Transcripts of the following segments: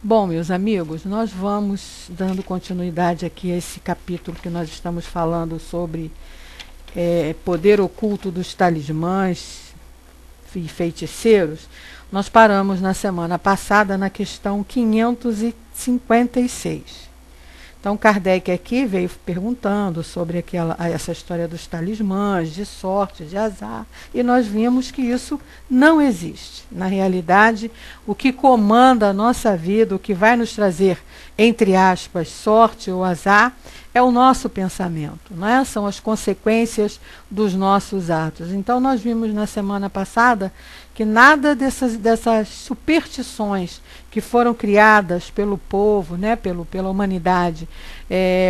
Bom, meus amigos, nós vamos dando continuidade aqui a esse capítulo que nós estamos falando sobre poder oculto dos talismãs e feiticeiros. Nós paramos na semana passada na questão 556. Então, Kardec aqui veio perguntando sobre essa história dos talismãs, de sorte, de azar, e nós vimos que isso não existe. Na realidade, o que comanda a nossa vida, o que vai nos trazer, entre aspas, sorte ou azar, é o nosso pensamento, não é? São as consequências dos nossos atos. Então, nós vimos na semana passada que nada dessas superstições que foram criadas pelo povo, né, pela humanidade,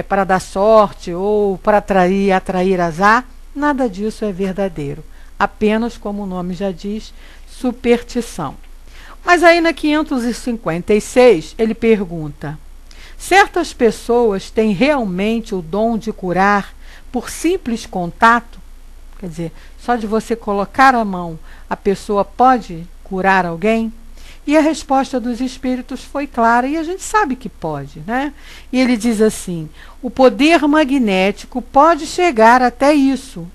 para dar sorte ou para atrair azar, nada disso é verdadeiro. Apenas, como o nome já diz, superstição. Mas aí na 556 ele pergunta: certas pessoas têm realmente o dom de curar por simples contato? Quer dizer, só de você colocar a mão, a pessoa pode curar alguém? E a resposta dos espíritos foi clara, e a gente sabe que pode, né? E ele diz assim: o poder magnético pode chegar até isso,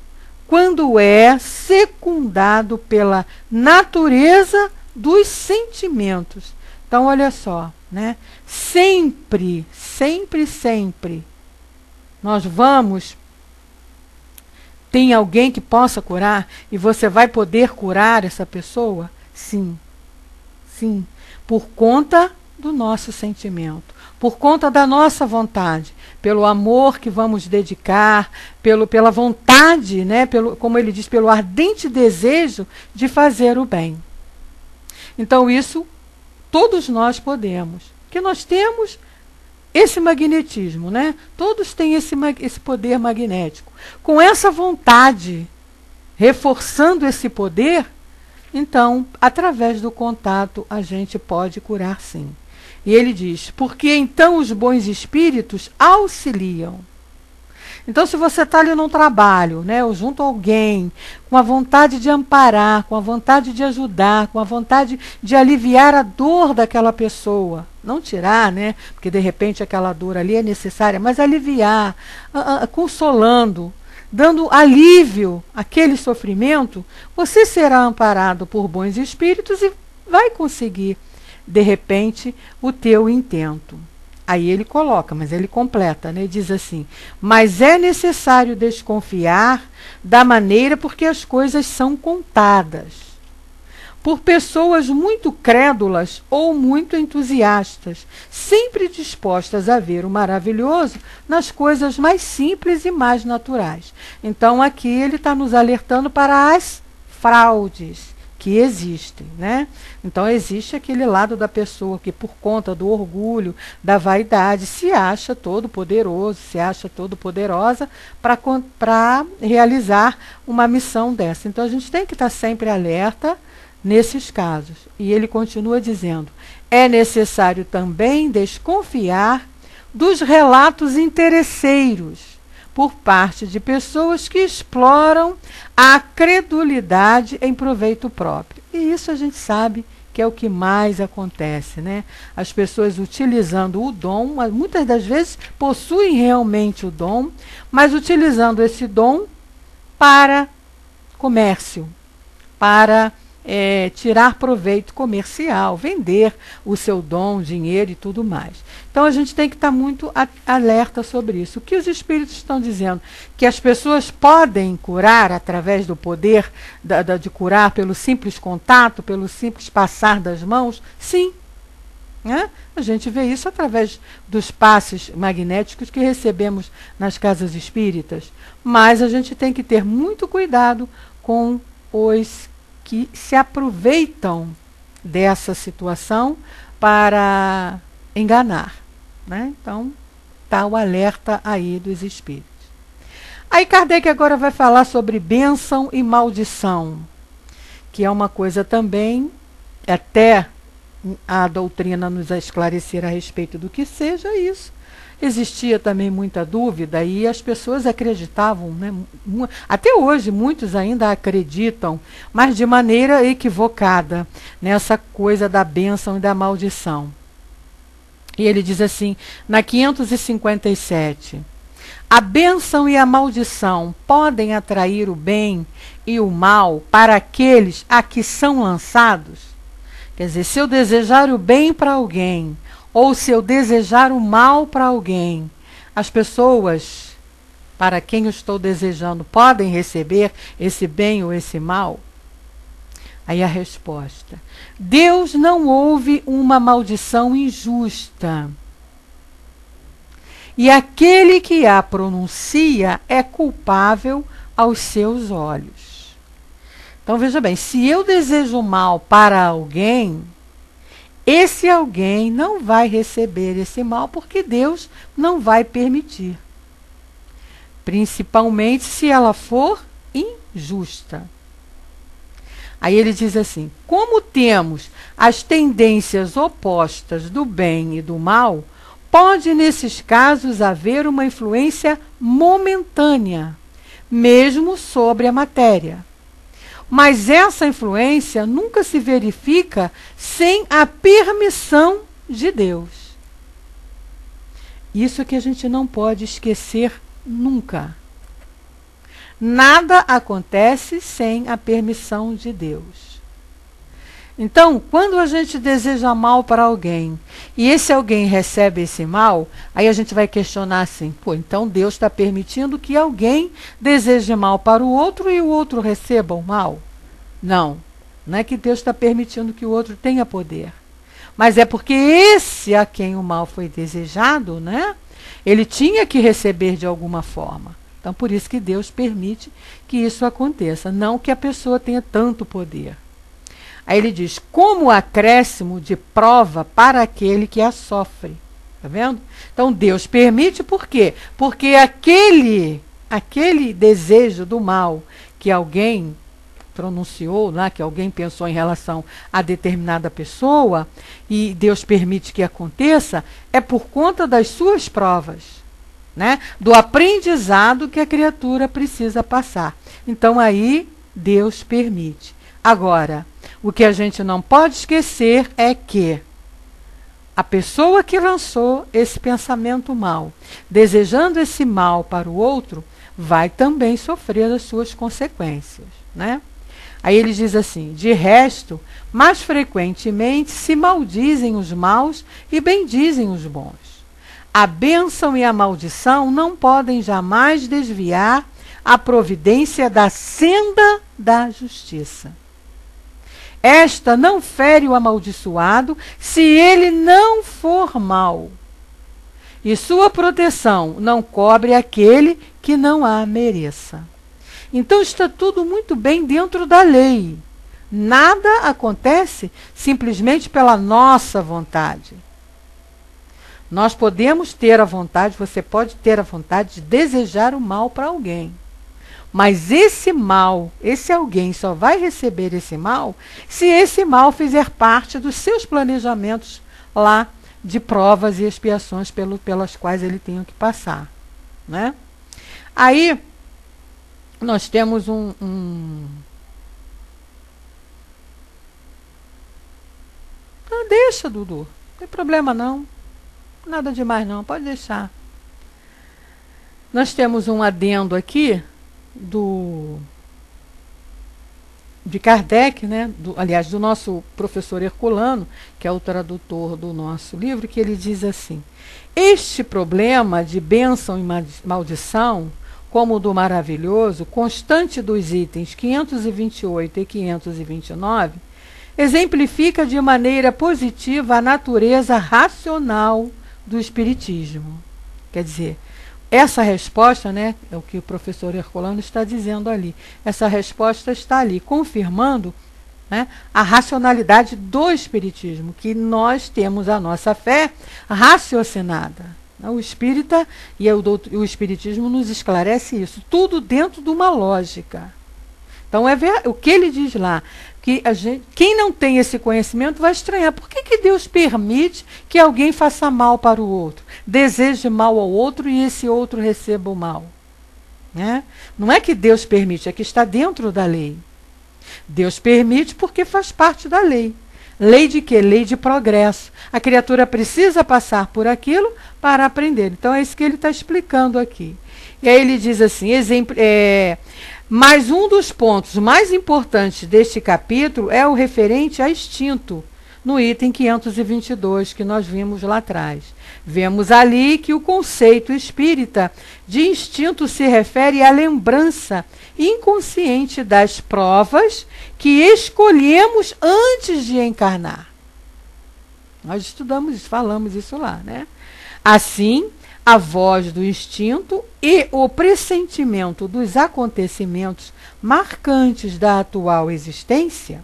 quando é secundado pela natureza dos sentimentos. Então, olha só, né? Sempre, sempre, sempre nós vamos... Tem alguém que possa curar e você vai poder curar essa pessoa? Sim. Sim, por conta do nosso sentimento, por conta da nossa vontade, pelo amor que vamos dedicar, pela vontade, né, como ele diz, pelo ardente desejo de fazer o bem. Então isso todos nós podemos, que nós temos esse magnetismo, né? Todos têm esse poder magnético. Com essa vontade, reforçando esse poder, então, através do contato, a gente pode curar sim. E ele diz, porque então os bons espíritos auxiliam. Então, se você está ali num trabalho, né, ou junto a alguém, com a vontade de amparar, com a vontade de ajudar, com a vontade de aliviar a dor daquela pessoa, não tirar, né, porque de repente aquela dor ali é necessária, mas aliviar, consolando, dando alívio àquele sofrimento, você será amparado por bons espíritos e vai conseguir, de repente, o teu intento. Aí ele coloca, mas ele completa, né? Diz assim: mas é necessário desconfiar da maneira porque as coisas são contadas por pessoas muito crédulas ou muito entusiastas, sempre dispostas a ver o maravilhoso nas coisas mais simples e mais naturais. Então aqui ele está nos alertando para as fraudes que existem, né? Então existe aquele lado da pessoa que, por conta do orgulho, da vaidade, se acha todo poderoso, se acha todo poderosa para realizar uma missão dessa. Então a gente tem que estar sempre alerta nesses casos. E ele continua dizendo: é necessário também desconfiar dos relatos interesseiros por parte de pessoas que exploram a credulidade em proveito próprio. E isso a gente sabe que é o que mais acontece, né? As pessoas utilizando o dom, muitas das vezes possuem realmente o dom, mas utilizando esse dom para comércio, para tirar proveito comercial, vender o seu dom, dinheiro e tudo mais. Então a gente tem que estar muito alerta sobre isso. O que os espíritos estão dizendo? Que as pessoas podem curar através do poder de curar pelo simples contato, pelo simples passar das mãos? Sim. Né? A gente vê isso através dos passes magnéticos que recebemos nas casas espíritas. Mas a gente tem que ter muito cuidado com os que se aproveitam dessa situação para enganar, né? Então, está o alerta aí dos espíritos. Aí Kardec agora vai falar sobre bênção e maldição, que é uma coisa também, até a doutrina nos esclarecer a respeito do que seja isso. Existia também muita dúvida e as pessoas acreditavam, né? Até hoje muitos ainda acreditam, mas de maneira equivocada, nessa coisa da bênção e da maldição. E ele diz assim, na 557, a bênção e a maldição podem atrair o bem e o mal para aqueles a que são lançados? Quer dizer, se eu desejar o bem para alguém, ou se eu desejar o mal para alguém, as pessoas para quem eu estou desejando podem receber esse bem ou esse mal? Aí a resposta: Deus não ouve uma maldição injusta. E aquele que a pronuncia é culpável aos seus olhos. Então veja bem, se eu desejo mal para alguém, esse alguém não vai receber esse mal porque Deus não vai permitir. Principalmente se ela for injusta. Aí ele diz assim, como temos as tendências opostas do bem e do mal, pode nesses casos haver uma influência momentânea, mesmo sobre a matéria. Mas essa influência nunca se verifica sem a permissão de Deus. Isso que a gente não pode esquecer nunca. Nada acontece sem a permissão de Deus. Então, quando a gente deseja mal para alguém e esse alguém recebe esse mal, aí a gente vai questionar assim, pô, então Deus está permitindo que alguém deseje mal para o outro e o outro receba o mal? Não, não é que Deus está permitindo que o outro tenha poder. Mas é porque esse a quem o mal foi desejado, né? Ele tinha que receber de alguma forma. Então, por isso que Deus permite que isso aconteça, não que a pessoa tenha tanto poder. Aí ele diz, como acréscimo de prova para aquele que a sofre. Está vendo? Então, Deus permite por quê? Porque aquele desejo do mal que alguém pronunciou, né, que alguém pensou em relação a determinada pessoa, e Deus permite que aconteça, é por conta das suas provas, né, do aprendizado que a criatura precisa passar. Então, aí, Deus permite. Agora, o que a gente não pode esquecer é que a pessoa que lançou esse pensamento mal, desejando esse mal para o outro, vai também sofrer as suas consequências, né? Aí ele diz assim, de resto, mais frequentemente se maldizem os maus e bendizem os bons. A bênção e a maldição não podem jamais desviar a providência da senda da justiça. Esta não fere o amaldiçoado se ele não for mau, e sua proteção não cobre aquele que não a mereça. Então está tudo muito bem dentro da lei. Nada acontece simplesmente pela nossa vontade. Nós podemos ter a vontade, você pode ter a vontade de desejar o mal para alguém. Mas esse mal, esse alguém só vai receber esse mal se esse mal fizer parte dos seus planejamentos lá de provas e expiações pelas quais ele tem que passar, né? Aí nós temos Ah, deixa, Dudu, não tem problema não, nada demais não, pode deixar. Nós temos um adendo aqui de Kardec, né? Aliás, do nosso professor Herculano, que é o tradutor do nosso livro, que ele diz assim, este problema de bênção e maldição, como o do maravilhoso, constante dos itens 528 e 529, exemplifica de maneira positiva a natureza racional do espiritismo. Quer dizer, essa resposta, né, é o que o professor Herculano está dizendo ali. Essa resposta está ali, confirmando, né, a racionalidade do espiritismo, que nós temos a nossa fé raciocinada. O espírita e o espiritismo nos esclarece isso, tudo dentro de uma lógica. Então, o que ele diz lá, que quem não tem esse conhecimento vai estranhar. Por que Deus permite que alguém faça mal para o outro? Deseje mal ao outro e esse outro receba o mal? Né? Não é que Deus permite, é que está dentro da lei. Deus permite porque faz parte da lei. Lei de quê? Lei de progresso. A criatura precisa passar por aquilo para aprender. Então é isso que ele está explicando aqui. E aí ele diz assim, mas um dos pontos mais importantes deste capítulo é o referente a instinto, no item 522 que nós vimos lá atrás. Vemos ali que o conceito espírita de instinto se refere à lembrança inconsciente das provas que escolhemos antes de encarnar. Nós estudamos, falamos isso lá, né? Assim, a voz do instinto e o pressentimento dos acontecimentos marcantes da atual existência,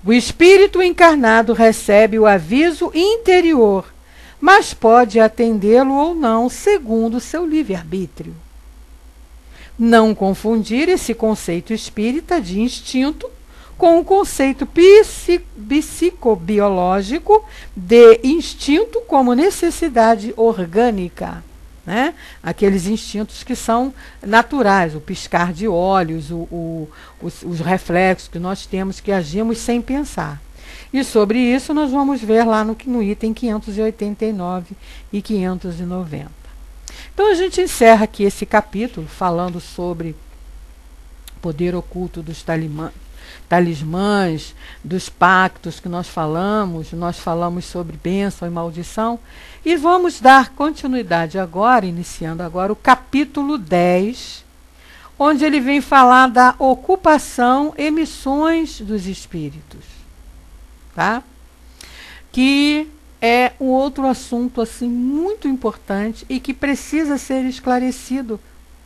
o espírito encarnado recebe o aviso interior, mas pode atendê-lo ou não, segundo seu livre-arbítrio. Não confundir esse conceito espírita de instinto com o conceito psicobiológico de instinto como necessidade orgânica, né? Aqueles instintos que são naturais, o piscar de olhos, os reflexos que nós temos, que agimos sem pensar. E sobre isso nós vamos ver lá no item 589 e 590. Então a gente encerra aqui esse capítulo falando sobre o poder oculto dos talismãs, dos pactos que nós falamos sobre bênção e maldição, e vamos dar continuidade agora, iniciando agora o capítulo 10, onde ele vem falar da ocupação e missões dos espíritos, tá? Que é um outro assunto assim muito importante e que precisa ser esclarecido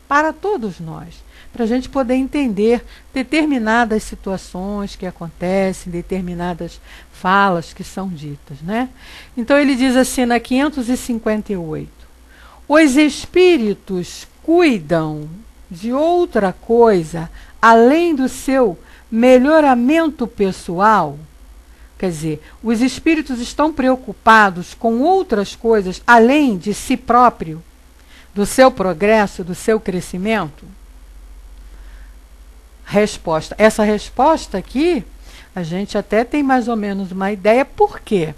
para todos nós, para a gente poder entender determinadas situações que acontecem, determinadas falas que são ditas, né? Então ele diz assim na 558, os espíritos cuidam de outra coisa além do seu melhoramento pessoal? Quer dizer, os espíritos estão preocupados com outras coisas além de si próprio, do seu progresso, do seu crescimento? Resposta. Essa resposta aqui, a gente até tem mais ou menos uma ideia por quê.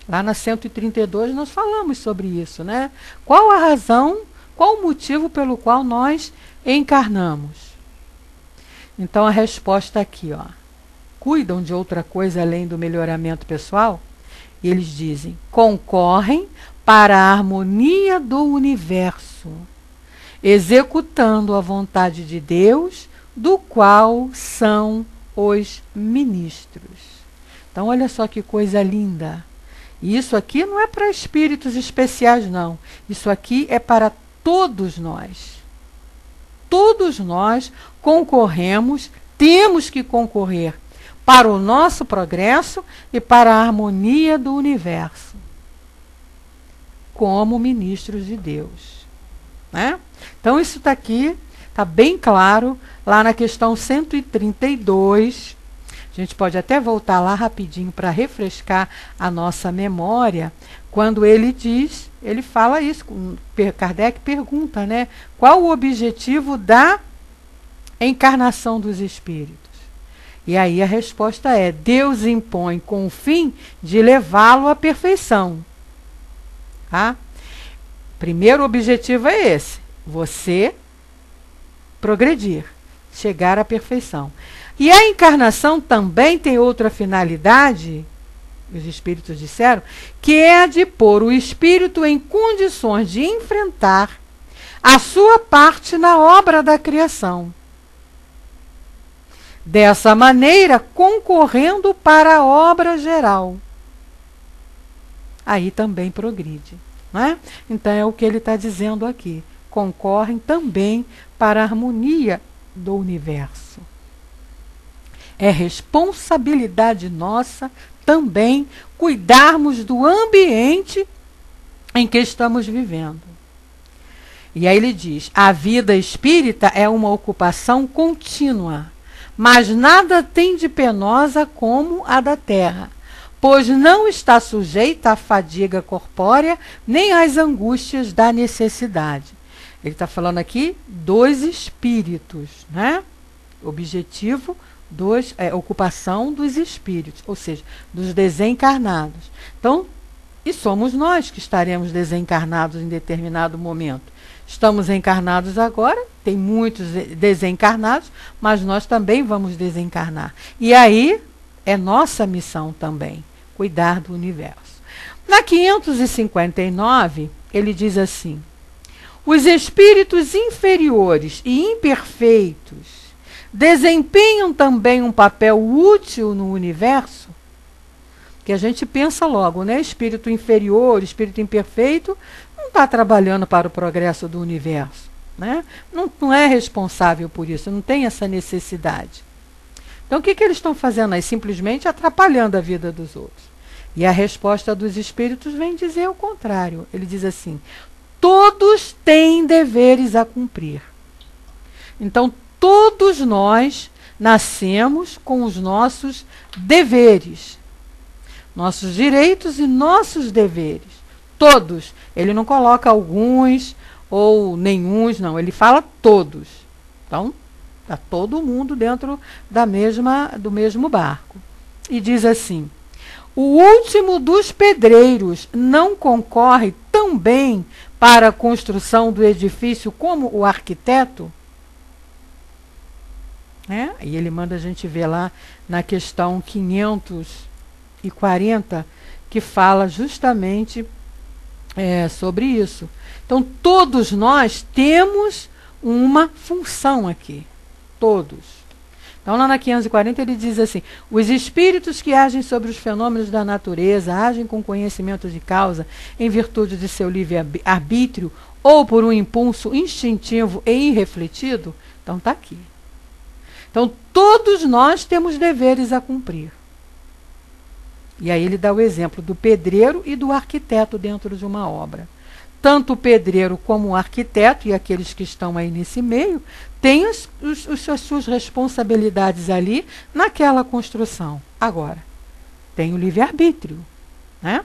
Lá na 132 nós falamos sobre isso, né? Qual a razão, qual o motivo pelo qual nós encarnamos? Então a resposta aqui, ó. Cuidam de outra coisa além do melhoramento pessoal? E eles dizem, concorrem para a harmonia do universo, executando a vontade de Deus, do qual são os ministros. Então, olha só que coisa linda. E isso aqui não é para espíritos especiais, não. Isso aqui é para todos nós. Todos nós concorremos, temos que concorrer para o nosso progresso e para a harmonia do universo, como ministros de Deus, né? Então, isso está aqui, está bem claro, lá na questão 132. A gente pode até voltar lá rapidinho para refrescar a nossa memória. Quando ele diz, ele fala isso, Kardec pergunta, né? Qual o objetivo da encarnação dos espíritos? E aí a resposta é, Deus impõe com o fim de levá-lo à perfeição. Tá? Primeiro objetivo é esse, você progredir, chegar à perfeição. E a encarnação também tem outra finalidade, os espíritos disseram, que é a de pôr o espírito em condições de enfrentar a sua parte na obra da criação. Dessa maneira, concorrendo para a obra geral. Aí também progride. Né? Então é o que ele está dizendo aqui. Concorrem também para a harmonia do universo. É responsabilidade nossa também cuidarmos do ambiente em que estamos vivendo. E aí ele diz, a vida espírita é uma ocupação contínua, mas nada tem de penosa como a da terra, pois não está sujeita à fadiga corpórea, nem às angústias da necessidade. Ele está falando aqui dos espíritos, né? Objetivo ocupação dos espíritos, ou seja, dos desencarnados. Então, e somos nós que estaremos desencarnados em determinado momento. Estamos encarnados agora, tem muitos desencarnados, mas nós também vamos desencarnar. E aí é nossa missão também, cuidar do universo. Na 559, ele diz assim: os espíritos inferiores e imperfeitos desempenham também um papel útil no universo? Que a gente pensa logo, né? Espírito inferior, espírito imperfeito, não está trabalhando para o progresso do universo, né? Não é responsável por isso, não tem essa necessidade. Então, o que eles estão fazendo aí? Simplesmente atrapalhando a vida dos outros. E a resposta dos espíritos vem dizer o contrário. Ele diz assim: todos têm deveres a cumprir. Então, todos nós nascemos com os nossos deveres, nossos direitos e nossos deveres. Todos. Ele não coloca alguns ou nenhuns, não. Ele fala todos. Então, está todo mundo dentro do mesmo barco. E diz assim: o último dos pedreiros não concorre tão bem para a construção do edifício como o arquiteto? E ele manda a gente ver lá na questão 540, que fala justamente sobre isso. Então, todos nós temos uma função aqui. Todos. Então, lá na 540 ele diz assim: os espíritos que agem sobre os fenômenos da natureza agem com conhecimento de causa em virtude de seu livre-arbítrio ou por um impulso instintivo e irrefletido? Então, está aqui. Então, todos nós temos deveres a cumprir. E aí ele dá o exemplo do pedreiro e do arquiteto dentro de uma obra. Tanto o pedreiro como o arquiteto, e aqueles que estão aí nesse meio, têm as suas responsabilidades ali naquela construção. Agora, tem o livre-arbítrio, né?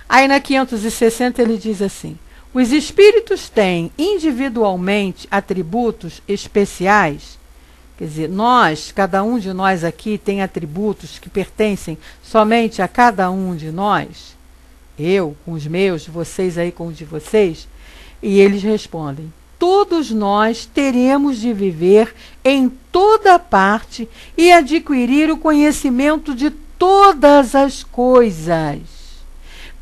Aí na 560 ele diz assim: os espíritos têm individualmente atributos especiais. Quer dizer, cada um de nós aqui tem atributos que pertencem somente a cada um de nós. Eu com os meus, vocês aí com os de vocês. E eles respondem: todos nós teremos de viver em toda parte e adquirir o conhecimento de todas as coisas,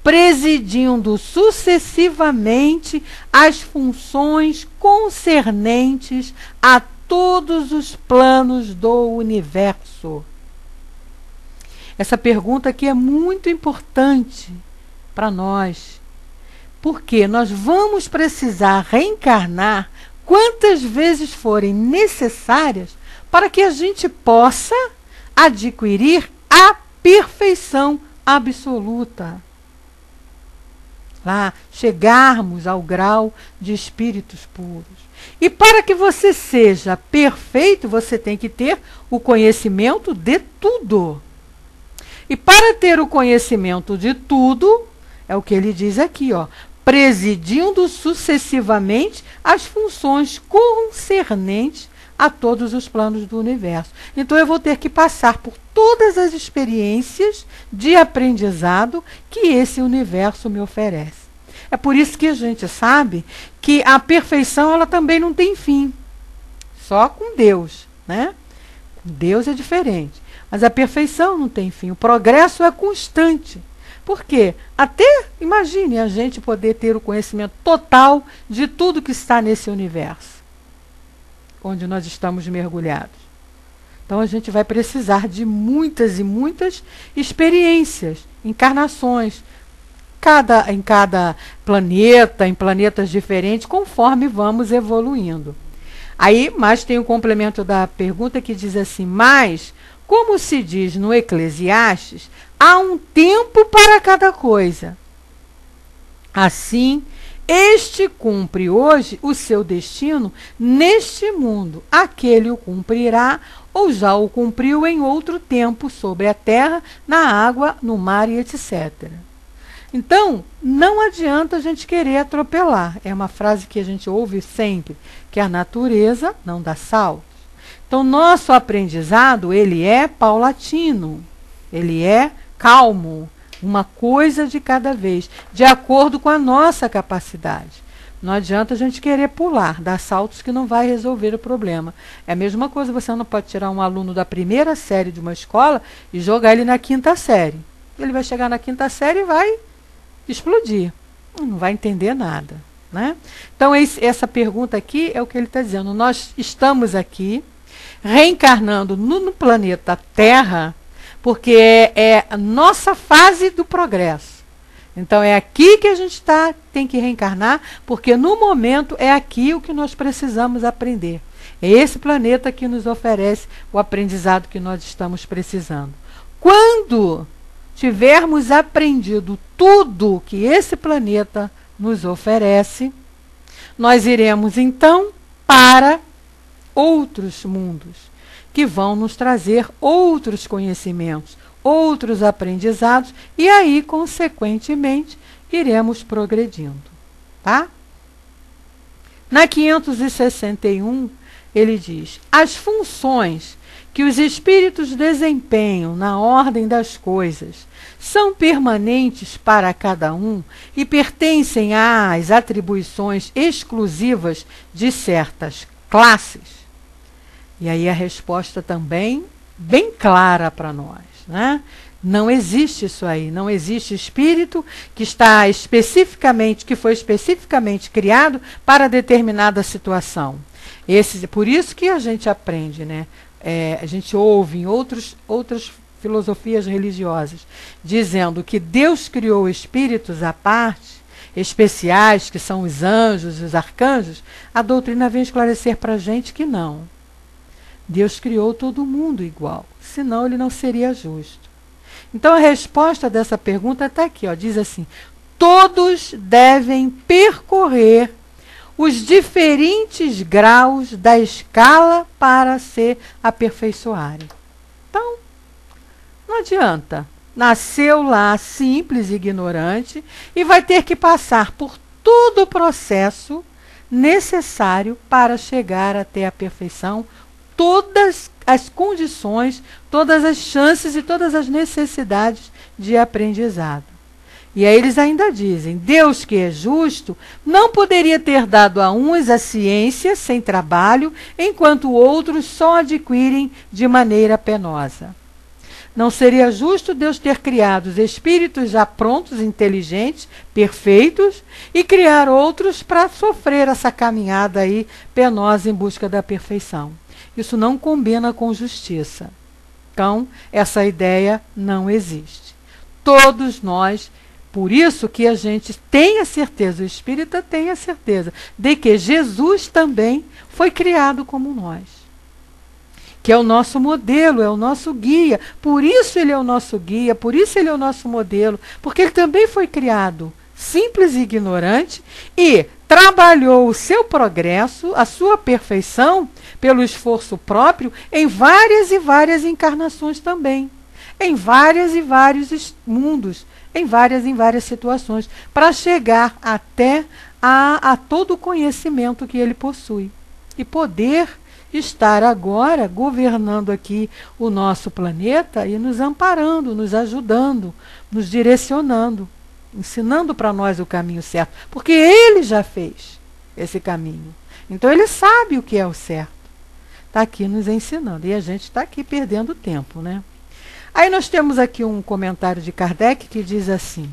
presidindo sucessivamente as funções concernentes a todos os planos do universo. Essa pergunta aqui é muito importante para nós, porque nós vamos precisar reencarnar quantas vezes forem necessárias para que a gente possa adquirir a perfeição absoluta. Lá, chegarmos ao grau de espíritos puros. E para que você seja perfeito, você tem que ter o conhecimento de tudo. E para ter o conhecimento de tudo, é o que ele diz aqui, presidindo sucessivamente as funções concernentes a todos os planos do universo. Então eu vou ter que passar por todas as experiências de aprendizado que esse universo me oferece. É por isso que a gente sabe que a perfeição ela também não tem fim. Só com Deus, né? Com Deus é diferente. Mas a perfeição não tem fim. O progresso é constante. Por quê? Até, imagine a gente poder ter o conhecimento total de tudo que está nesse universo, onde nós estamos mergulhados. Então a gente vai precisar de muitas e muitas experiências, encarnações, em cada planeta, em planetas diferentes, conforme vamos evoluindo. Aí, mas tem o complemento da pergunta que diz assim: mas, como se diz no Eclesiastes, há um tempo para cada coisa. Assim, este cumpre hoje o seu destino neste mundo. Aquele o cumprirá ou já o cumpriu em outro tempo, sobre a terra, na água, no mar e etc. Então, não adianta a gente querer atropelar. É uma frase que a gente ouve sempre, que a natureza não dá saltos. Então, nosso aprendizado, ele é paulatino, ele é calmo, uma coisa de cada vez, de acordo com a nossa capacidade. Não adianta a gente querer pular, dar saltos que não vai resolver o problema. É a mesma coisa, você não pode tirar um aluno da primeira série de uma escola e jogar ele na quinta série. Ele vai chegar na quinta série e vai explodir. Não vai entender nada, né? Então, essa pergunta aqui é o que ele está dizendo. Nós estamos aqui reencarnando no planeta Terra, porque é a nossa fase do progresso. Então, é aqui que a gente tem que reencarnar, porque no momento é aqui o que nós precisamos aprender. É esse planeta que nos oferece o aprendizado que nós estamos precisando. Quando tivermos aprendido tudo que esse planeta nos oferece, nós iremos então para outros mundos, que vão nos trazer outros conhecimentos, outros aprendizados, e aí, consequentemente, iremos progredindo. Tá? Na 561, ele diz: as funções que os espíritos desempenham na ordem das coisas são permanentes para cada um e pertencem às atribuições exclusivas de certas classes. E aí a resposta também bem clara para nós, né? Não existe isso aí, não existe espírito que foi especificamente criado para determinada situação. Por isso que a gente aprende, né? A gente ouve em outras filosofias religiosas dizendo que Deus criou espíritos à parte, especiais, que são os anjos, os arcanjos. A doutrina vem esclarecer para a gente que não. Deus criou todo mundo igual, senão ele não seria justo. Então a resposta dessa pergunta está aqui, ó, diz assim: todos devem percorrer os diferentes graus da escala para se aperfeiçoarem. Então, não adianta. Nasceu lá simples e ignorante e vai ter que passar por todo o processo necessário para chegar até a perfeição, todas as condições, todas as chances e todas as necessidades de aprendizado. E aí eles ainda dizem: Deus, que é justo, não poderia ter dado a uns a ciência sem trabalho, enquanto outros só adquirem de maneira penosa. Não seria justo Deus ter criado os espíritos já prontos, inteligentes, perfeitos, e criar outros para sofrer essa caminhada aí penosa em busca da perfeição. Isso não combina com justiça. Então, essa ideia não existe. Todos nós, por isso que a gente tem a certeza, o espírita tem a certeza, de que Jesus também foi criado como nós. Que é o nosso modelo, é o nosso guia. Por isso ele é o nosso guia, por isso ele é o nosso modelo, porque ele também foi criado simples e ignorante e trabalhou o seu progresso, a sua perfeição, pelo esforço próprio, em várias e várias encarnações também, em vários e vários mundos, em várias situações, para chegar até a todo o conhecimento que ele possui e poder estar agora governando aqui o nosso planeta e nos amparando, nos ajudando, nos direcionando, ensinando para nós o caminho certo, porque ele já fez esse caminho. Então ele sabe o que é o certo. Está aqui nos ensinando e a gente está aqui perdendo tempo, né? Aí nós temos aqui um comentário de Kardec que diz assim: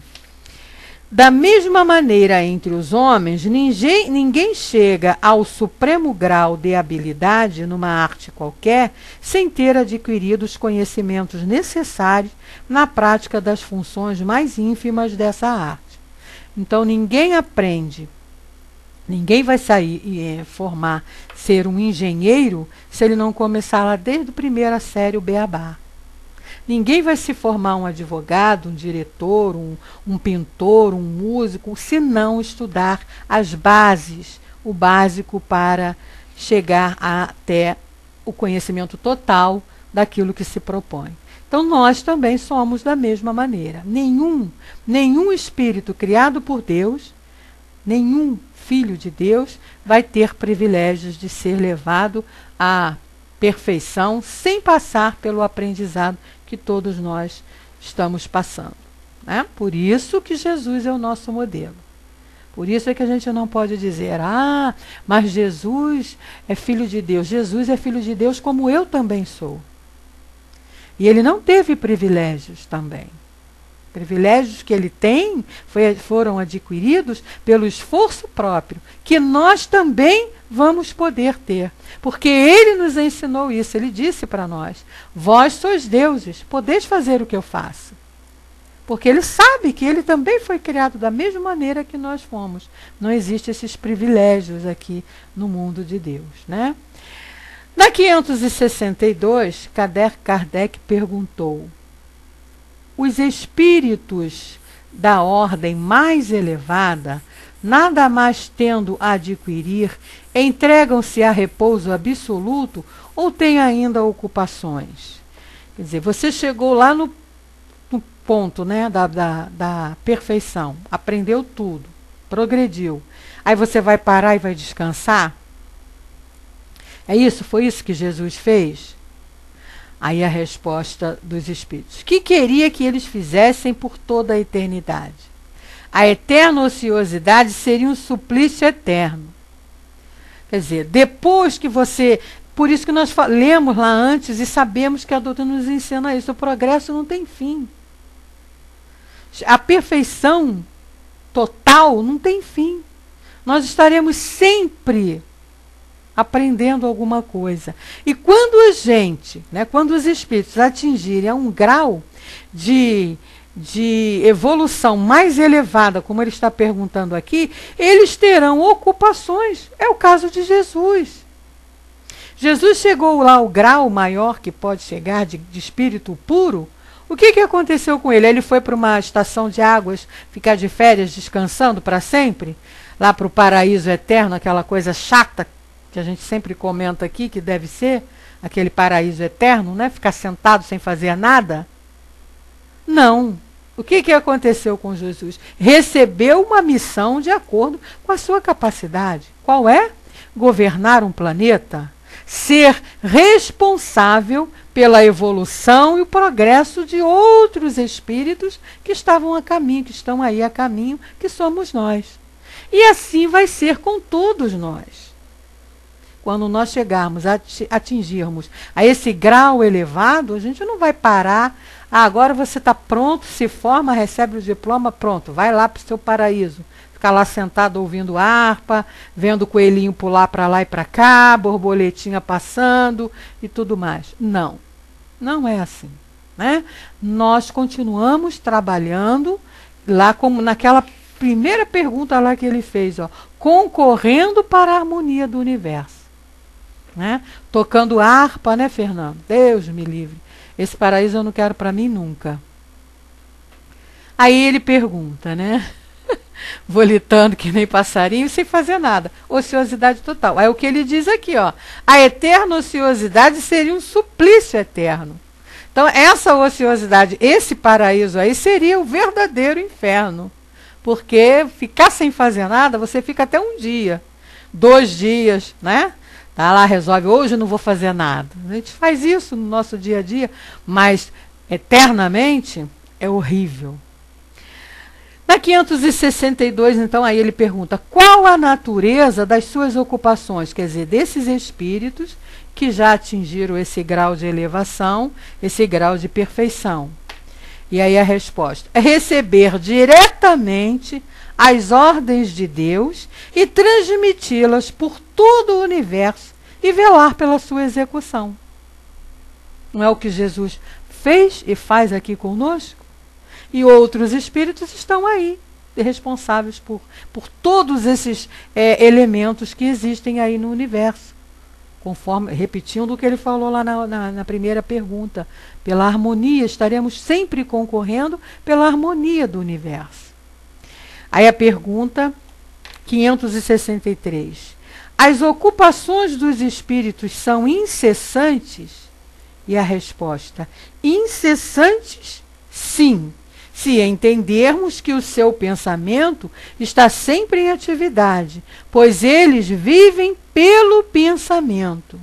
da mesma maneira, entre os homens, ninguém chega ao supremo grau de habilidade numa arte qualquer sem ter adquirido os conhecimentos necessários na prática das funções mais ínfimas dessa arte. Então, ninguém aprende, ninguém vai sair e formar, ser um engenheiro, se ele não começar lá desde a primeira série, o beabá. Ninguém vai se formar um advogado, um diretor, um pintor, um músico, se não estudar as bases, o básico para chegar até o conhecimento total daquilo que se propõe. Então, nós também somos da mesma maneira. Nenhum espírito criado por Deus, nenhum filho de Deus vai ter privilégios de ser levado a perfeição sem passar pelo aprendizado que todos nós estamos passando, né? Por isso que Jesus é o nosso modelo. Por isso é que a gente não pode dizer, mas Jesus é filho de Deus. Jesus é filho de Deus como eu também sou. E ele não teve privilégios também. Privilégios que ele tem foram adquiridos pelo esforço próprio, que nós também vamos poder ter. Porque ele nos ensinou isso, ele disse para nós, vós sois deuses, podeis fazer o que eu faço. Porque ele sabe que ele também foi criado da mesma maneira que nós fomos. Não existem esses privilégios aqui no mundo de Deus, né? Na 562, Kardec perguntou, os espíritos da ordem mais elevada, nada mais tendo a adquirir, entregam-se a repouso absoluto ou têm ainda ocupações? Quer dizer, você chegou lá no ponto, né, da perfeição, aprendeu tudo, progrediu. Aí você vai parar e vai descansar? É isso? Foi isso que Jesus fez? Aí a resposta dos espíritos. Que queria que eles fizessem por toda a eternidade? A eterna ociosidade seria um suplício eterno. Quer dizer, depois que você... Por isso que nós lemos lá antes e sabemos que a doutrina nos ensina isso. O progresso não tem fim. A perfeição total não tem fim. Nós estaremos sempre aprendendo alguma coisa. E quando a gente, né, quando os espíritos atingirem a um grau de evolução mais elevada, como ele está perguntando aqui, eles terão ocupações. É o caso de Jesus. Jesus chegou lá ao grau maior que pode chegar de espírito puro. O que aconteceu com ele? Ele foi para uma estação de águas, ficar de férias, descansando para sempre? Lá para o paraíso eterno, aquela coisa chata que a gente sempre comenta aqui, que deve ser aquele paraíso eterno, né? Ficar sentado sem fazer nada? Não. O que aconteceu com Jesus? Recebeu uma missão de acordo com a sua capacidade. Qual é? Governar um planeta. Ser responsável pela evolução e o progresso de outros espíritos que estavam a caminho, que estão aí a caminho, que somos nós. E assim vai ser com todos nós. Quando nós chegarmos a atingirmos a esse grau elevado, a gente não vai parar. Agora você está pronto, se forma, recebe o diploma, pronto, vai lá para o seu paraíso. Ficar lá sentado ouvindo harpa, vendo o coelhinho pular para lá e para cá, borboletinha passando e tudo mais. Não, não é assim, né? Nós continuamos trabalhando lá como naquela primeira pergunta lá que ele fez, ó, concorrendo para a harmonia do universo, né? Tocando harpa, né, Fernando? Deus me livre. Esse paraíso eu não quero para mim nunca. Aí ele pergunta, né? Volitando que nem passarinho, sem fazer nada. Ociosidade total. Aí o que ele diz aqui, ó, a eterna ociosidade seria um suplício eterno. Então, essa ociosidade, esse paraíso aí, seria o verdadeiro inferno. Porque ficar sem fazer nada, você fica até um dia, 2 dias, né? Tá lá, resolve, hoje eu não vou fazer nada. A gente faz isso no nosso dia a dia, mas eternamente é horrível. Na 562, então, aí ele pergunta, qual a natureza das suas ocupações? Quer dizer, desses espíritos que já atingiram esse grau de elevação, esse grau de perfeição. E aí a resposta é receber diretamente as ordens de Deus e transmiti-las por todo o universo e velar pela sua execução. Não é o que Jesus fez e faz aqui conosco? E outros espíritos estão aí, responsáveis por todos esses elementos que existem aí no universo. Conforme, repetindo o que ele falou lá na primeira pergunta, pela harmonia, estaremos sempre concorrendo pela harmonia do universo. Aí a pergunta 563. As ocupações dos espíritos são incessantes? E a resposta, incessantes, sim, se entendermos que o seu pensamento está sempre em atividade, pois eles vivem pelo pensamento.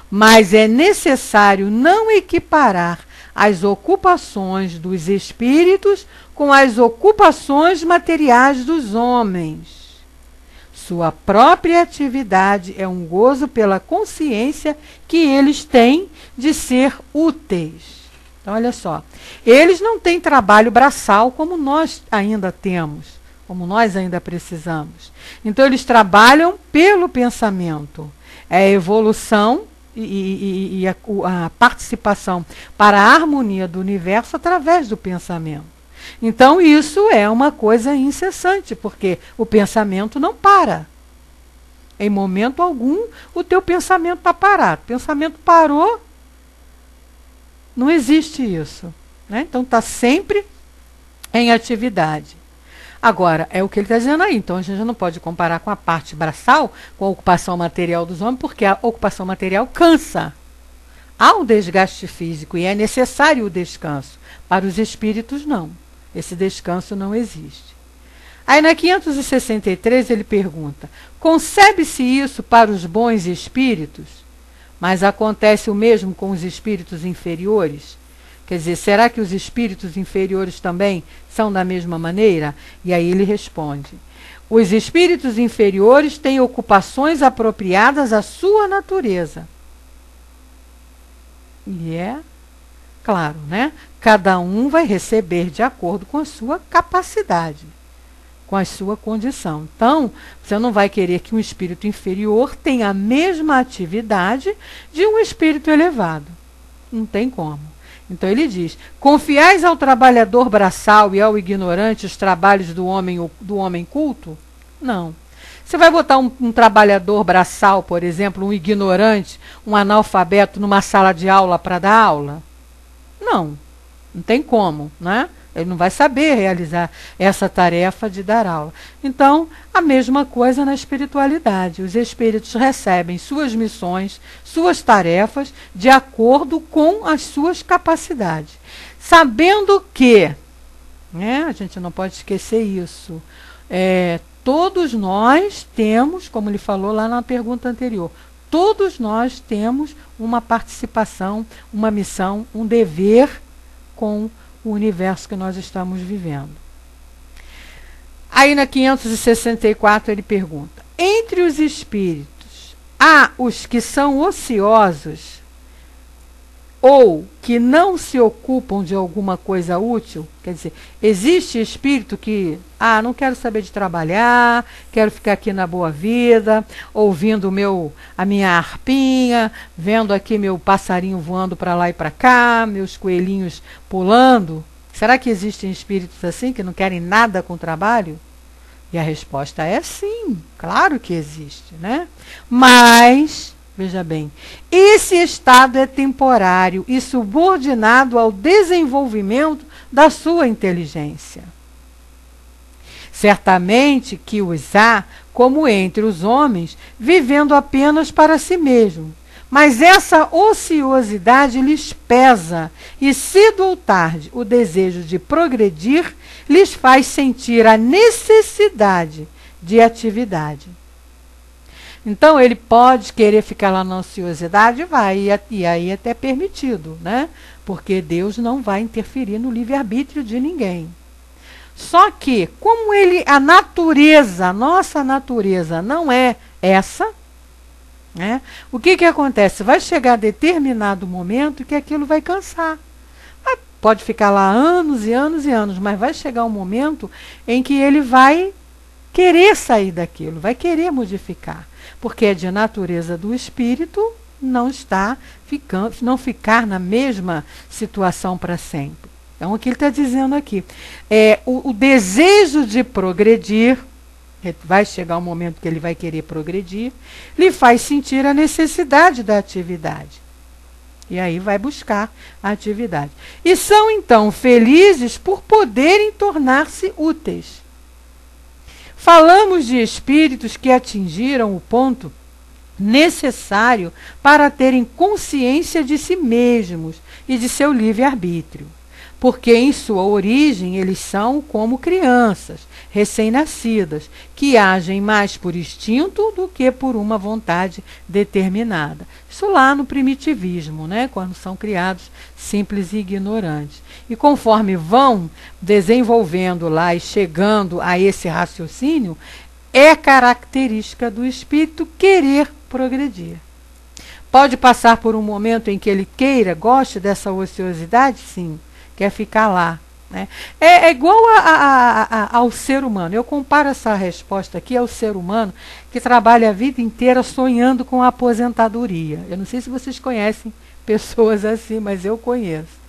mas é necessário não equiparar as ocupações dos espíritos com as ocupações materiais dos homens. Sua própria atividade é um gozo pela consciência que eles têm de ser úteis. Então, olha só, eles não têm trabalho braçal como nós ainda temos, como nós ainda precisamos. Então, eles trabalham pelo pensamento. É a evolução e a participação para a harmonia do universo através do pensamento. Então, isso é uma coisa incessante, porque o pensamento não para. Em momento algum, o teu pensamento está parado. O pensamento parou, não existe isso, né? Então, está sempre em atividade. Agora, é o que ele está dizendo aí. Então, a gente não pode comparar com a parte braçal, com a ocupação material dos homens, porque a ocupação material cansa. Há um desgaste físico e é necessário o descanso. Para os espíritos, não. Esse descanso não existe. Aí na 563 ele pergunta: concebe-se isso para os bons espíritos? Mas acontece o mesmo com os espíritos inferiores? Quer dizer, será que os espíritos inferiores também são da mesma maneira? E aí ele responde: os espíritos inferiores têm ocupações apropriadas à sua natureza. E é claro, né? Cada um vai receber de acordo com a sua capacidade, com a sua condição. Então, você não vai querer que um espírito inferior tenha a mesma atividade de um espírito elevado. Não tem como. Então ele diz: confiais ao trabalhador braçal e ao ignorante os trabalhos do homem culto? Não. Você vai botar um trabalhador braçal, por exemplo, um ignorante, um analfabeto numa sala de aula para dar aula? Não. Não tem como, né? Ele não vai saber realizar essa tarefa de dar aula. Então, a mesma coisa na espiritualidade. Os espíritos recebem suas missões, suas tarefas, de acordo com as suas capacidades. Sabendo que, né, a gente não pode esquecer isso, todos nós temos, como ele falou lá na pergunta anterior, todos nós temos uma participação, uma missão, um dever com o universo que nós estamos vivendo. Aí na 564 ele pergunta: entre os espíritos, há os que são ociosos ou que não se ocupam de alguma coisa útil? Quer dizer, existe espírito que, não quero saber de trabalhar, quero ficar aqui na boa vida, ouvindo a minha harpinha, vendo aqui meu passarinho voando para lá e para cá, meus coelhinhos pulando. Será que existem espíritos assim que não querem nada com o trabalho? E a resposta é sim, claro que existe, né? Mas, veja bem, esse estado é temporário e subordinado ao desenvolvimento da sua inteligência. Certamente que os há, como entre os homens, vivendo apenas para si mesmo. Mas essa ociosidade lhes pesa e, cedo ou tarde, o desejo de progredir lhes faz sentir a necessidade de atividade. Então, ele pode querer ficar lá na ociosidade, e aí até permitido, né? Porque Deus não vai interferir no livre-arbítrio de ninguém. Só que, como a nossa natureza não é essa, né? O que acontece? Vai chegar determinado momento que aquilo vai cansar. Pode ficar lá anos e anos e anos, mas vai chegar um momento em que ele vai querer sair daquilo, vai querer modificar. Porque é de natureza do espírito não ficar na mesma situação para sempre. Então, o que ele está dizendo aqui é o desejo de progredir. Vai chegar um momento que ele vai querer progredir, lhe faz sentir a necessidade da atividade. E aí vai buscar a atividade. E são então felizes por poderem tornar-se úteis. Falamos de espíritos que atingiram o ponto necessário para terem consciência de si mesmos e de seu livre-arbítrio. porque em sua origem eles são como crianças, recém-nascidas, que agem mais por instinto do que por uma vontade determinada. Isso lá no primitivismo, né, quando são criados simples e ignorantes. E conforme vão desenvolvendo lá e chegando a esse raciocínio, é característica do espírito querer progredir. Pode passar por um momento em que ele queira, goste dessa ociosidade? Sim, quer ficar lá. Né? É igual ao ser humano. Eu comparo essa resposta aqui ao ser humano que trabalha a vida inteira sonhando com a aposentadoria. Eu não sei se vocês conhecem pessoas assim, mas eu conheço.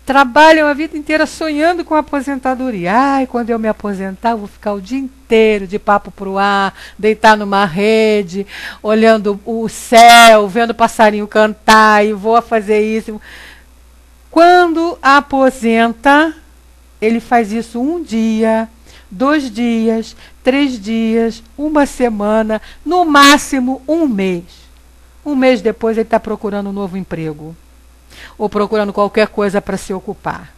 Trabalham a vida inteira sonhando com a aposentadoria. Ai, quando eu me aposentar, eu vou ficar o dia inteiro de papo pro ar, deitar numa rede, olhando o céu, vendo o passarinho cantar, e vou fazer isso. Quando aposenta, ele faz isso 1 dia, 2 dias, 3 dias, 1 semana, no máximo 1 mês. 1 mês depois ele está procurando um novo emprego. Ou procurando qualquer coisa para se ocupar.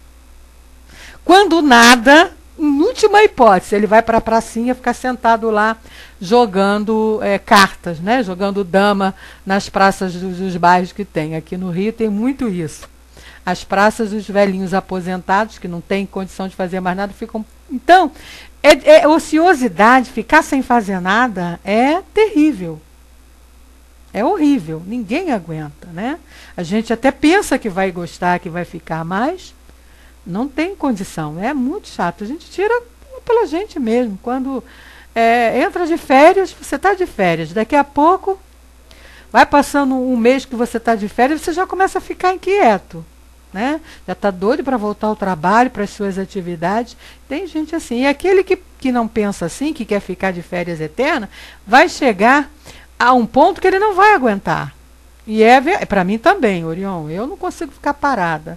Quando nada, em última hipótese, ele vai para a pracinha ficar sentado lá jogando cartas, né? Jogando dama nas praças dos bairros que tem. Aqui no Rio tem muito isso. As praças dos velhinhos aposentados, que não têm condição de fazer mais nada, ficam... Então, ociosidade, ficar sem fazer nada, é terrível. É horrível, ninguém aguenta, né? A gente até pensa que vai gostar, que vai ficar, mas não tem condição, é muito chato. A gente tira pela gente mesmo. Quando entra de férias, você está de férias. Daqui a pouco, vai passando 1 mês que você está de férias, você já começa a ficar inquieto, né? Já está doido para voltar ao trabalho, para as suas atividades. Tem gente assim. E aquele que não pensa assim, que quer ficar de férias eterna, vai chegar a um ponto que ele não vai aguentar. E para mim também, Orion, eu não consigo ficar parada,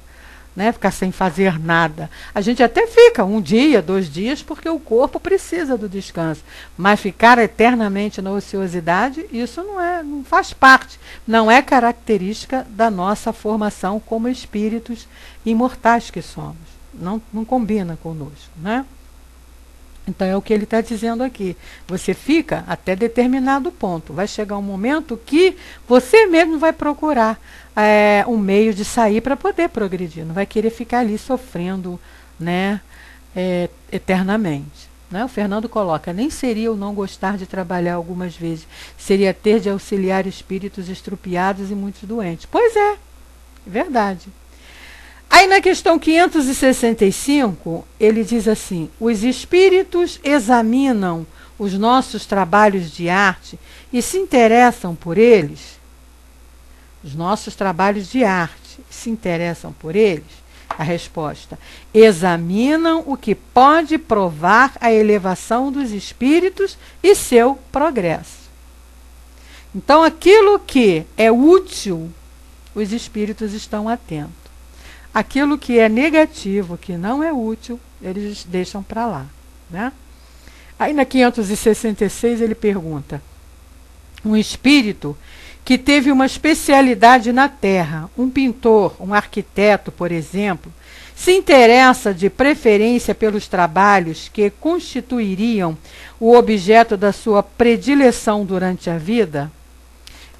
né? Ficar sem fazer nada. A gente até fica 1 dia, 2 dias, porque o corpo precisa do descanso. Mas ficar eternamente na ociosidade, isso não faz parte, não é característica da nossa formação como espíritos imortais que somos. Não combina conosco, né? Então é o que ele está dizendo aqui. Você fica até determinado ponto. Vai chegar um momento que você mesmo vai procurar um meio de sair para poder progredir. Não vai querer ficar ali sofrendo, né, eternamente. Né? O Fernando coloca, nem seria o não gostar de trabalhar algumas vezes. Seria ter de auxiliar espíritos estrupiados e muitos doentes. Pois é, verdade. Aí na questão 565, ele diz assim, os espíritos examinam os nossos trabalhos de arte e se interessam por eles? Os nossos trabalhos de arte se interessam por eles? A resposta, examinam o que pode provar a elevação dos espíritos e seu progresso. Então aquilo que é útil, os espíritos estão atentos. Aquilo que é negativo, que não é útil, eles deixam para lá. Né? Aí na 566 ele pergunta, um espírito que teve uma especialidade na Terra, um pintor, um arquiteto, por exemplo, se interessa de preferência pelos trabalhos que constituiriam o objeto da sua predileção durante a vida?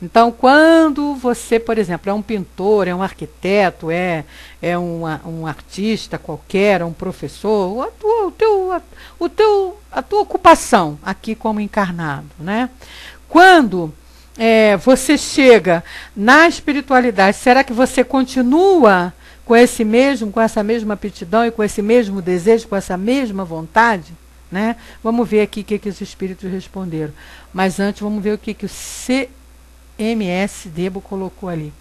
Então, quando você, por exemplo, é um pintor, é um arquiteto, um artista qualquer, um professor, a tua ocupação aqui como encarnado, né? Quando você chega na espiritualidade, será que você continua com essa mesma aptidão e com esse mesmo desejo, com essa mesma vontade? Né? Vamos ver aqui o que os espíritos responderam. Mas antes, vamos ver o que o MS Debo colocou ali.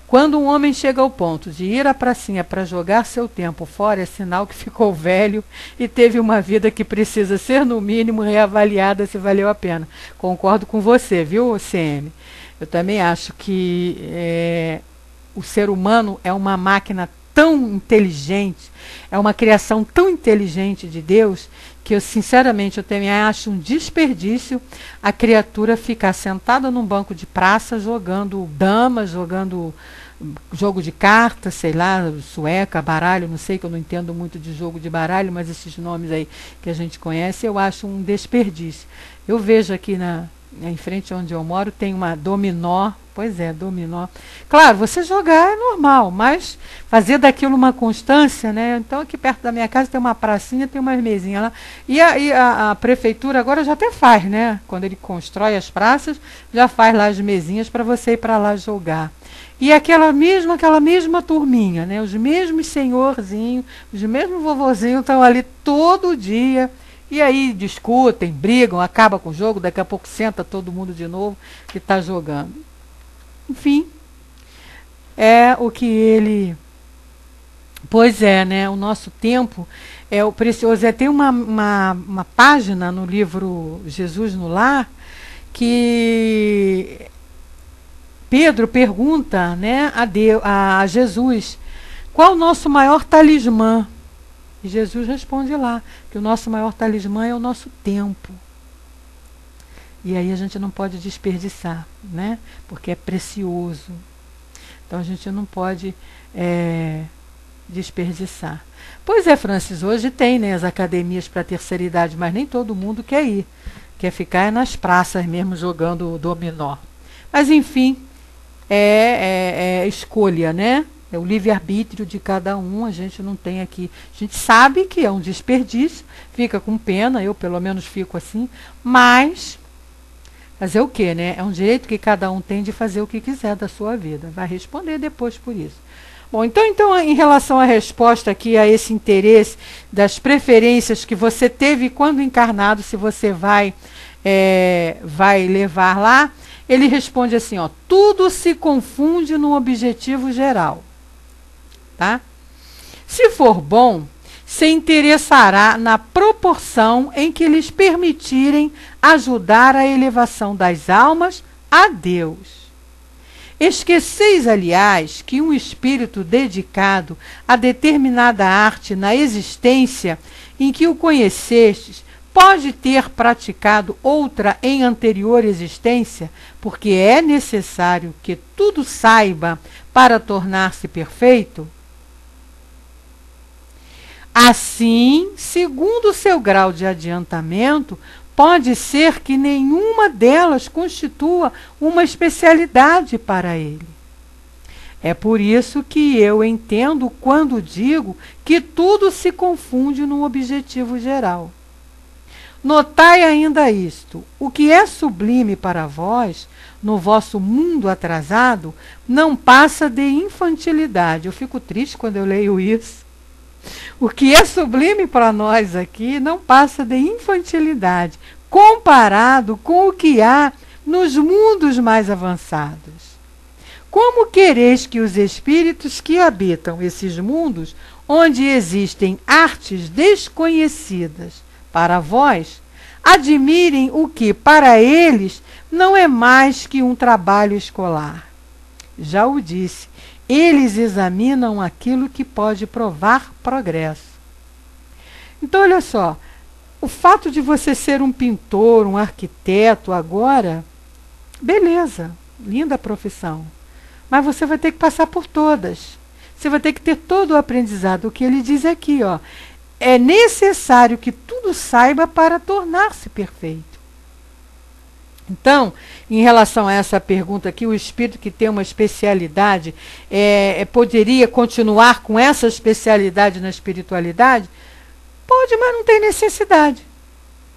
Quando um homem chega ao ponto de ir à pracinha para jogar seu tempo fora, é sinal que ficou velho e teve uma vida que precisa ser, no mínimo, reavaliada se valeu a pena. Concordo com você, viu, CM? Eu também acho que o ser humano é uma máquina tão inteligente, é uma criação tão inteligente de Deus, que eu, sinceramente, eu também acho um desperdício a criatura ficar sentada num banco de praça, jogando dama, jogando jogo de carta, sei lá, sueca, baralho, não sei, que eu não entendo muito de jogo de baralho, mas esses nomes aí que a gente conhece, eu acho um desperdício. Eu vejo aqui em frente onde eu moro, tem uma dominó. Pois é, dominó. Claro, você jogar é normal, mas fazer daquilo uma constância, né? Então, aqui perto da minha casa tem uma pracinha, tem umas mesinhas lá. E a prefeitura agora já até faz, né? Quando ele constrói as praças, já faz lá as mesinhas para você ir para lá jogar. E aquela mesma turminha, né? Os mesmos senhorzinhos, os mesmos vovozinhos estão ali todo dia. E aí discutem, brigam, acaba com o jogo, daqui a pouco senta todo mundo de novo que está jogando. Enfim, é o que ele... Pois é, né? O nosso tempo é o precioso. Tem uma página no livro Jesus no Lar que Pedro pergunta, né, a Jesus qual o nosso maior talismã. E Jesus responde lá que o nosso maior talismã é o nosso tempo. E aí a gente não pode desperdiçar, né? Porque é precioso. Então a gente não pode desperdiçar. Pois é, Francis, hoje tem, né, as academias para a terceira idade, mas nem todo mundo quer ir. Quer ficar nas praças mesmo jogando dominó. Mas enfim, é escolha, né? É o livre-arbítrio de cada um, a gente não tem aqui. A gente sabe que é um desperdício, fica com pena, eu pelo menos fico assim, mas... fazer o quê, né? É um direito que cada um tem de fazer o que quiser da sua vida. Vai responder depois por isso. Bom, então em relação à resposta aqui a esse interesse das preferências que você teve quando encarnado, se você vai levar lá, ele responde assim, ó, tudo se confunde num objetivo geral. Tá? Se for bom, se interessará na proporção em que lhes permitirem ajudar a elevação das almas a Deus. Esqueceis, aliás, que um espírito dedicado a determinada arte na existência em que o conhecestes pode ter praticado outra em anterior existência, porque é necessário que tudo saiba para tornar-se perfeito? Assim, segundo o seu grau de adiantamento, pode ser que nenhuma delas constitua uma especialidade para ele. É por isso que eu entendo quando digo que tudo se confunde num objetivo geral. Notai ainda isto: o que é sublime para vós, no vosso mundo atrasado, não passa de infantilidade. Eu fico triste quando eu leio isso. O que é sublime para nós aqui não passa de infantilidade, comparado com o que há nos mundos mais avançados. Como quereis que os espíritos que habitam esses mundos, onde existem artes desconhecidas para vós, admirem o que, para eles, não é mais que um trabalho escolar? Já o disse, eles examinam aquilo que pode provar progresso. Então, olha só, o fato de você ser um pintor, um arquiteto agora, beleza, linda profissão, mas você vai ter que passar por todas. Você vai ter que ter todo o aprendizado. O que ele diz aqui, ó, é necessário que tudo saiba para tornar-se perfeito. Então, em relação a essa pergunta aqui, o espírito que tem uma especialidade poderia continuar com essa especialidade na espiritualidade? Pode, mas não tem necessidade.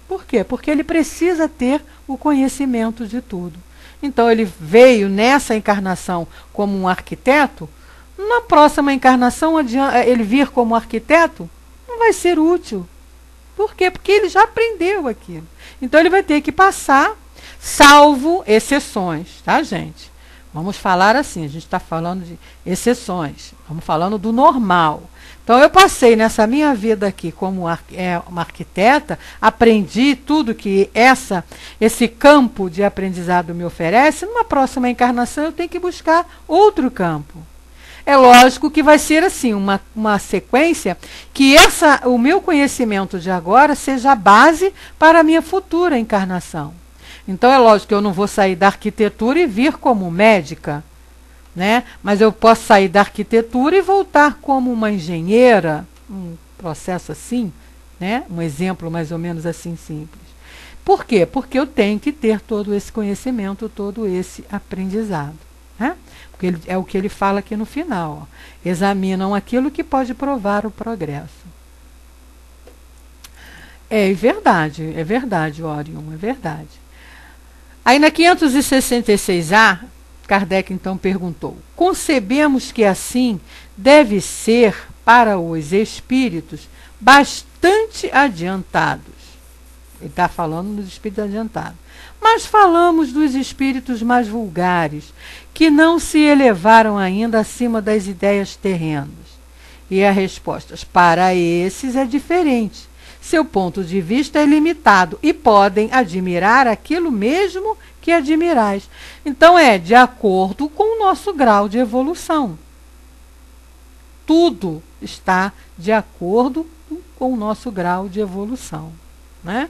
Por quê? Porque ele precisa ter o conhecimento de tudo. Então, ele veio nessa encarnação como um arquiteto, na próxima encarnação, ele vir como arquiteto, não vai ser útil. Por quê? Porque ele já aprendeu aquilo. Então, ele vai ter que passar, salvo exceções, tá, gente? Vamos falar assim, a gente está falando de exceções, vamos falando do normal. Então, eu passei nessa minha vida aqui como uma arquiteta, aprendi tudo que esse campo de aprendizado me oferece. Numa próxima encarnação, eu tenho que buscar outro campo. É lógico que vai ser assim, uma sequência que o meu conhecimento de agora seja a base para a minha futura encarnação. Então, é lógico que eu não vou sair da arquitetura e vir como médica, né? Mas eu posso sair da arquitetura e voltar como uma engenheira, um processo assim, né? Um exemplo mais ou menos assim simples. Por quê? Porque eu tenho que ter todo esse conhecimento, todo esse aprendizado, né? Porque é o que ele fala aqui no final. Ó. Examinam aquilo que pode provar o progresso. É verdade, Orion, é verdade. Aí na 566A, Kardec então perguntou: concebemos que assim deve ser para os espíritos bastante adiantados. Ele está falando dos espíritos adiantados. Mas falamos dos espíritos mais vulgares, que não se elevaram ainda acima das ideias terrenas. E a resposta: para esses é diferente. Seu ponto de vista é limitado e podem admirar aquilo mesmo que admirais. Então é de acordo com o nosso grau de evolução. Tudo está de acordo com o nosso grau de evolução, né?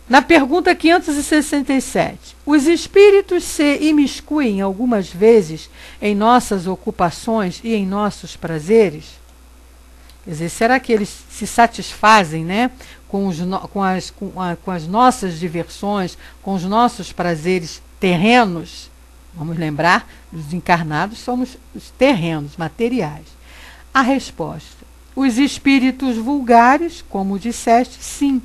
Na pergunta 567, os espíritos se imiscuem algumas vezes em nossas ocupações e em nossos prazeres? Quer dizer, será que eles se satisfazem, né, com as nossas diversões, com os nossos prazeres terrenos? Vamos lembrar, os encarnados somos os terrenos, materiais. A resposta: os espíritos vulgares, como disseste, sim.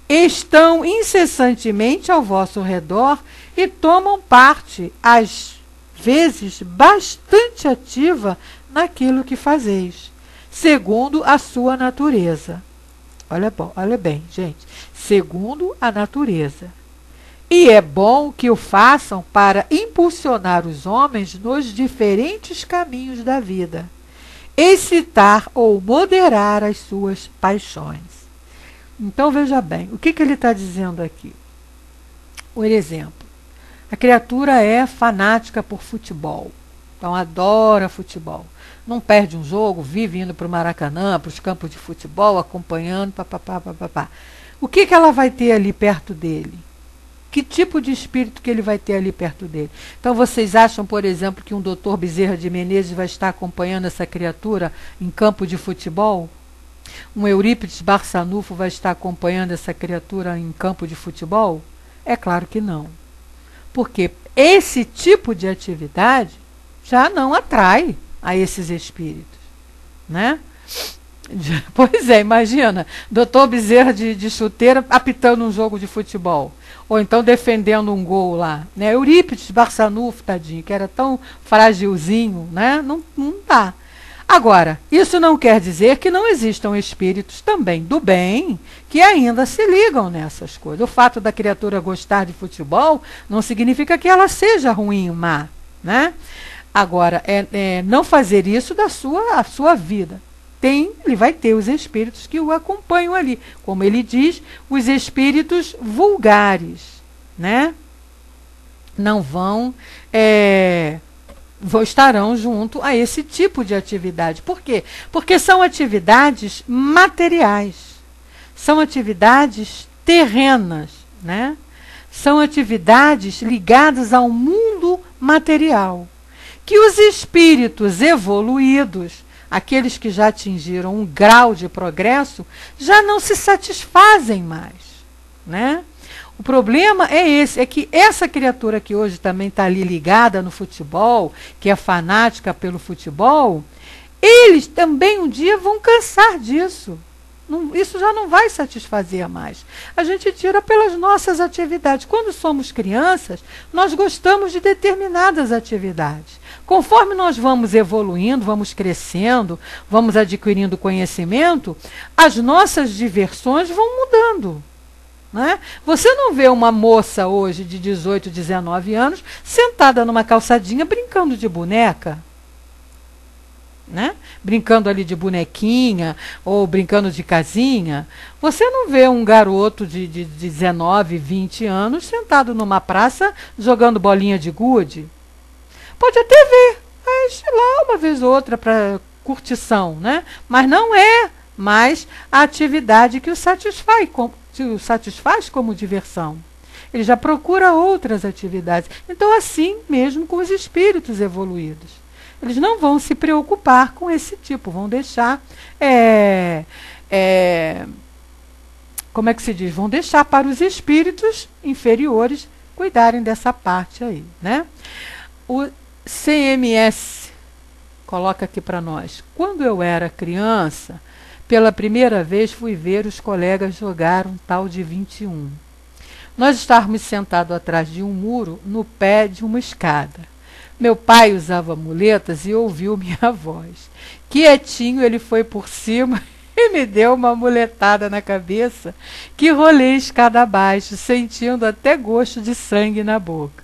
Estão incessantemente ao vosso redor e tomam parte, às vezes bastante ativa, naquilo que fazeis, segundo a sua natureza. Olha bem, gente. Segundo a natureza. E é bom que o façam para impulsionar os homens nos diferentes caminhos da vida, excitar ou moderar as suas paixões. Então, veja bem, o que ele está dizendo aqui? Por exemplo, a criatura é fanática por futebol, então adora futebol. Não perde um jogo, vive indo para o Maracanã, para os campos de futebol, acompanhando, papapá. O que ela vai ter ali perto dele? Que tipo de espírito que ele vai ter ali perto dele? Então, vocês acham, por exemplo, que um doutor Bezerra de Menezes vai estar acompanhando essa criatura em campo de futebol? Um Eurípides Barçanufo vai estar acompanhando essa criatura em campo de futebol? É claro que não. Porque esse tipo de atividade já não atrai a esses espíritos, né? Pois é, imagina, doutor Bezerra de chuteira apitando um jogo de futebol, ou então defendendo um gol lá, né? Eurípides Barçanufo, tadinho, que era tão fragilzinho, né? Não dá. Agora, isso não quer dizer que não existam espíritos também do bem que ainda se ligam nessas coisas. O fato da criatura gostar de futebol não significa que ela seja ruim, má, né? Agora, não fazer isso da sua vida. Ele vai ter os espíritos que o acompanham ali. Como ele diz, os espíritos vulgares, né? Não estarão junto a esse tipo de atividade. Por quê? Porque são atividades materiais. São atividades terrenas, né? São atividades ligadas ao mundo material. Que os espíritos evoluídos, aqueles que já atingiram um grau de progresso, já não se satisfazem mais, né? O problema é esse, é que essa criatura que hoje também está ali ligada no futebol, que é fanática pelo futebol, eles também um dia vão cansar disso. Isso já não vai satisfazer mais. A gente tira pelas nossas atividades. Quando somos crianças, nós gostamos de determinadas atividades. Conforme nós vamos evoluindo, vamos crescendo, vamos adquirindo conhecimento, as nossas diversões vão mudando. Né? Você não vê uma moça hoje de 18, 19 anos sentada numa calçadinha brincando de boneca, né? Brincando ali de bonequinha ou brincando de casinha. Você não vê um garoto de 19, 20 anos sentado numa praça jogando bolinha de gude. Pode até ver, mas lá uma vez ou outra para curtição, né? Mas não é mais a atividade que o satisfaz como diversão. ele já procura outras atividades. Então, assim mesmo com os espíritos evoluídos. Eles não vão se preocupar com esse tipo, vão deixar, como é que se diz? Vão deixar para os espíritos inferiores cuidarem dessa parte aí, né? O CMS coloca aqui para nós. Quando eu era criança, pela primeira vez fui ver os colegas jogar um tal de 21. Nós estávamos sentados atrás de um muro, no pé de uma escada. Meu pai usava muletas e ouviu minha voz. Quietinho, ele foi por cima e me deu uma muletada na cabeça, que rolei escada abaixo, sentindo até gosto de sangue na boca.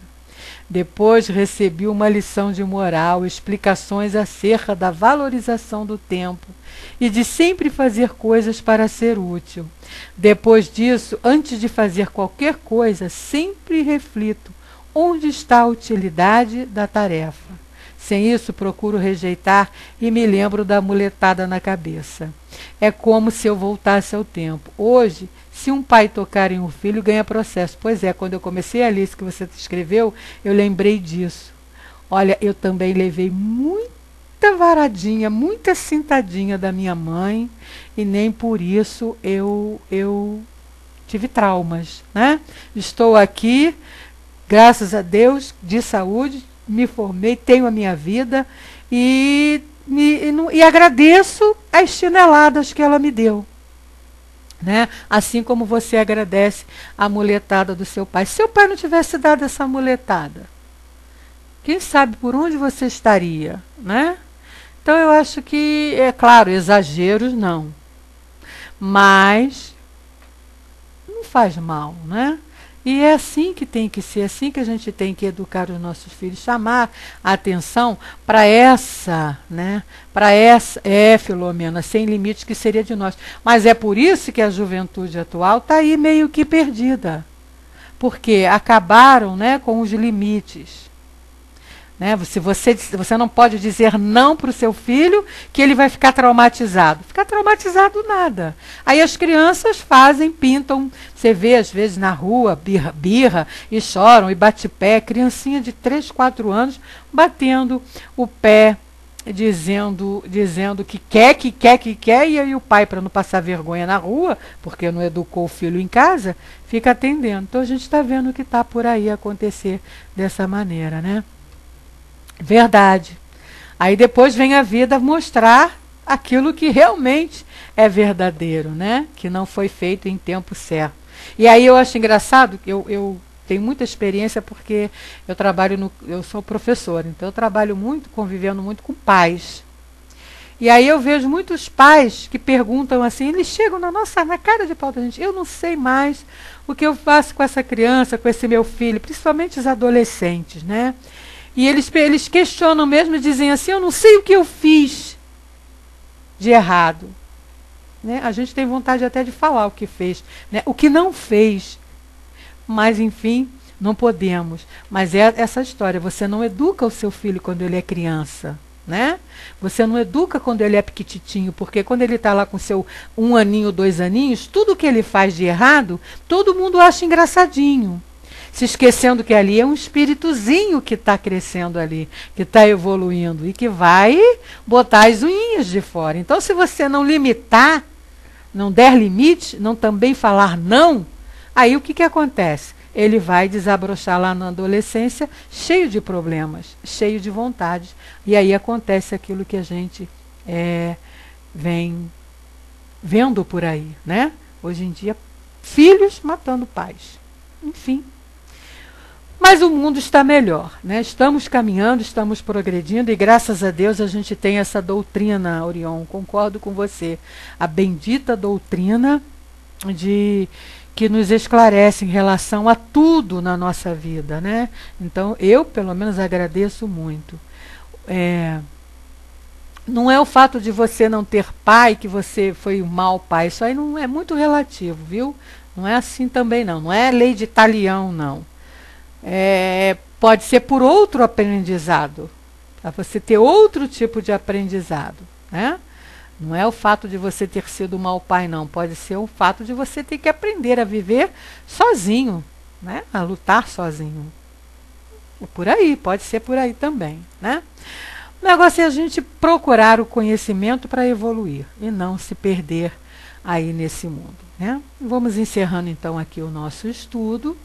Depois recebi uma lição de moral, explicações acerca da valorização do tempo e de sempre fazer coisas para ser útil. Depois disso, antes de fazer qualquer coisa, sempre reflito onde está a utilidade da tarefa. Sem isso, procuro rejeitar e me lembro da muletada na cabeça. É como se eu voltasse ao tempo. Hoje, se um pai tocar em um filho, ganha processo. Pois é, quando eu comecei a ler isso que você escreveu, eu lembrei disso. Olha, eu também levei muita varadinha, muita cintadinha da minha mãe, e nem por isso eu tive traumas, né? Estou aqui, graças a Deus, de saúde, me formei, tenho a minha vida e agradeço as chineladas que ela me deu. Né? Assim como você agradece a muletada do seu pai. Se seu pai não tivesse dado essa muletada, quem sabe por onde você estaria, né? Então eu acho que, é claro, exageros não. Mas não faz mal, né? E é assim que tem que ser, assim que a gente tem que educar os nossos filhos, chamar a atenção para essa, né? Para essa, Filomena, sem limites, que seria de nós. Mas é por isso que a juventude atual está aí meio que perdida. Porque acabaram, né, com os limites. Né? Você não pode dizer não para o seu filho que ele vai ficar traumatizado. Ficar traumatizado nada. Aí as crianças fazem, pintam, você vê às vezes na rua, birra e choram e bate pé, criancinha de 3, 4 anos batendo o pé, dizendo que quer, e aí o pai, para não passar vergonha na rua, porque não educou o filho em casa, fica atendendo. Então a gente está vendo o que está por aí acontecer dessa maneira, né? Verdade. Aí depois vem a vida mostrar aquilo que realmente é verdadeiro, né? Que não foi feito em tempo certo. E aí eu acho engraçado, eu tenho muita experiência porque eu sou professora, então eu trabalho muito, convivendo muito com pais. E aí eu vejo muitos pais que perguntam assim, eles chegam na cara de pau da gente, eu não sei mais o que eu faço com essa criança, com esse meu filho, principalmente os adolescentes, né? E eles questionam mesmo e dizem assim, eu não sei o que eu fiz de errado. Né? A gente tem vontade até de falar o que fez, né? O que não fez. Mas, enfim, não podemos. Mas é essa história, você não educa o seu filho quando ele é criança. Né? Você não educa quando ele é pequititinho, porque quando ele está lá com seu 1 aninho, 2 aninhos, tudo que ele faz de errado, todo mundo acha engraçadinho. Se esquecendo que ali é um espíritozinho que está crescendo ali, que está evoluindo e que vai botar as unhinhas de fora. Então, se você não limitar, não der limite, não também falar não, aí o que acontece? Ele vai desabrochar lá na adolescência cheio de problemas, cheio de vontades. E aí acontece aquilo que a gente vem vendo por aí, né? Hoje em dia, filhos matando pais. Enfim. Mas o mundo está melhor, né? Estamos caminhando, estamos progredindo e graças a Deus a gente tem essa doutrina, Orion, concordo com você, a bendita doutrina que nos esclarece em relação a tudo na nossa vida, né? Então eu pelo menos agradeço muito. Não é o fato de você não ter pai que você foi um mau pai, isso aí não é muito relativo, viu? Não é assim também não, não é lei de talião não. Pode ser por outro aprendizado, para você ter outro tipo de aprendizado, né? Não é o fato de você ter sido um mau pai, não. Pode ser o fato de você ter que aprender a viver sozinho, né? A lutar sozinho. Por aí, pode ser por aí também, né? O negócio é a gente procurar o conhecimento para evoluir e não se perder aí nesse mundo, né? Vamos encerrando então aqui o nosso estudo.